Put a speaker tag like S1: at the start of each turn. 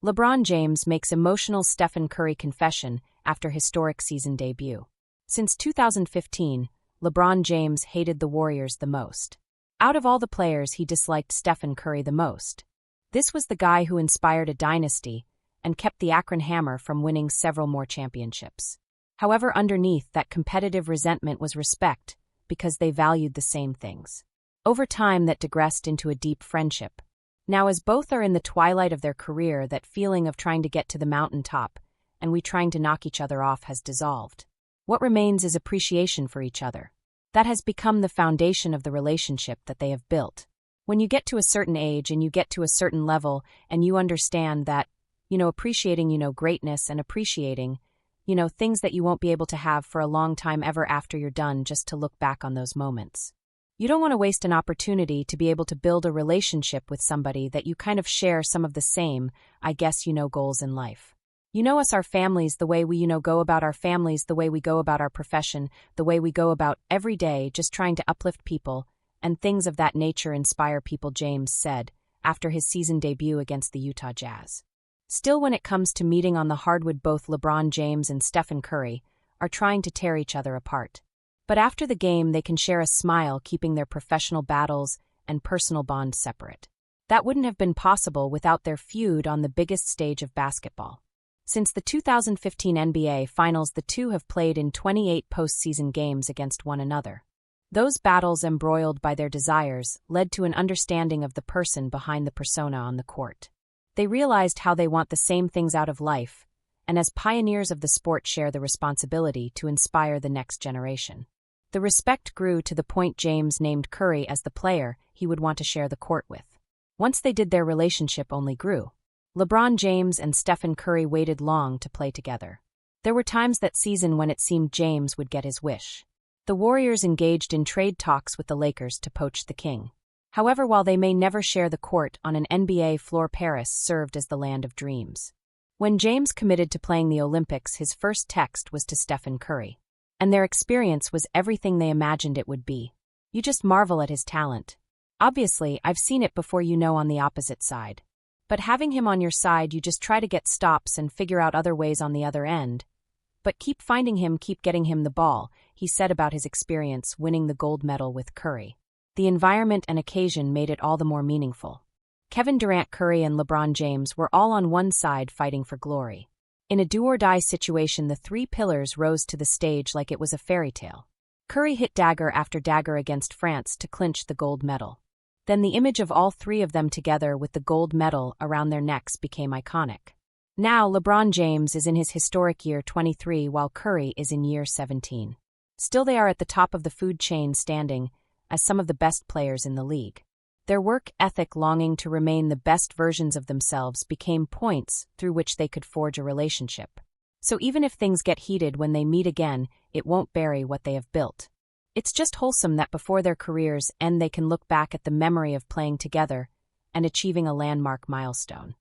S1: LeBron James makes emotional Stephen Curry confession after historic season debut. Since 2015, LeBron James hated the Warriors the most. Out of all the players, he disliked Stephen Curry the most. This was the guy who inspired a dynasty and kept the Akron Hammer from winning several more championships. However, underneath that competitive resentment was respect, because they valued the same things. Over time, that digressed into a deep friendship. Now, as both are in the twilight of their career, that feeling of trying to get to the mountaintop and we trying to knock each other off has dissolved. What remains is appreciation for each other. That has become the foundation of the relationship that they have built. When you get to a certain age and you get to a certain level and you understand that, appreciating, greatness and appreciating, things that you won't be able to have for a long time ever after you're done, just to look back on those moments. You don't want to waste an opportunity to be able to build a relationship with somebody that you kind of share some of the same, goals in life. Us, our families, the way we, go about our families, the way we go about our profession, the way we go about every day just trying to uplift people, and things of that nature inspire people, James said, after his season debut against the Utah Jazz. Still, when it comes to meeting on the hardwood, both LeBron James and Stephen Curry are trying to tear each other apart. But after the game, they can share a smile, keeping their professional battles and personal bond separate. That wouldn't have been possible without their feud on the biggest stage of basketball. Since the 2015 NBA Finals, the two have played in 28 postseason games against one another. Those battles, embroiled by their desires, led to an understanding of the person behind the persona on the court. They realized how they want the same things out of life, and as pioneers of the sport share the responsibility to inspire the next generation. The respect grew to the point James named Curry as the player he would want to share the court with. Once they did, their relationship only grew. LeBron James and Stephen Curry waited long to play together. There were times that season when it seemed James would get his wish. The Warriors engaged in trade talks with the Lakers to poach the king. However, while they may never share the court on an NBA floor, Paris served as the land of dreams. When James committed to playing the Olympics, his first text was to Stephen Curry. And their experience was everything they imagined it would be. You just marvel at his talent. Obviously, I've seen it before, on the opposite side. But having him on your side, you just try to get stops and figure out other ways on the other end. But keep finding him, keep getting him the ball, he said about his experience winning the gold medal with Curry. The environment and occasion made it all the more meaningful. Kevin Durant, Curry, and LeBron James were all on one side fighting for glory. In a do-or-die situation, the three pillars rose to the stage like it was a fairy tale. Curry hit dagger after dagger against France to clinch the gold medal. Then the image of all three of them together with the gold medal around their necks became iconic. Now, LeBron James is in his historic year 23 while Curry is in year 17. Still, they are at the top of the food chain, standing as some of the best players in the league. Their work ethic, longing to remain the best versions of themselves, became points through which they could forge a relationship. So even if things get heated when they meet again, it won't bury what they have built. It's just wholesome that before their careers end, they can look back at the memory of playing together and achieving a landmark milestone.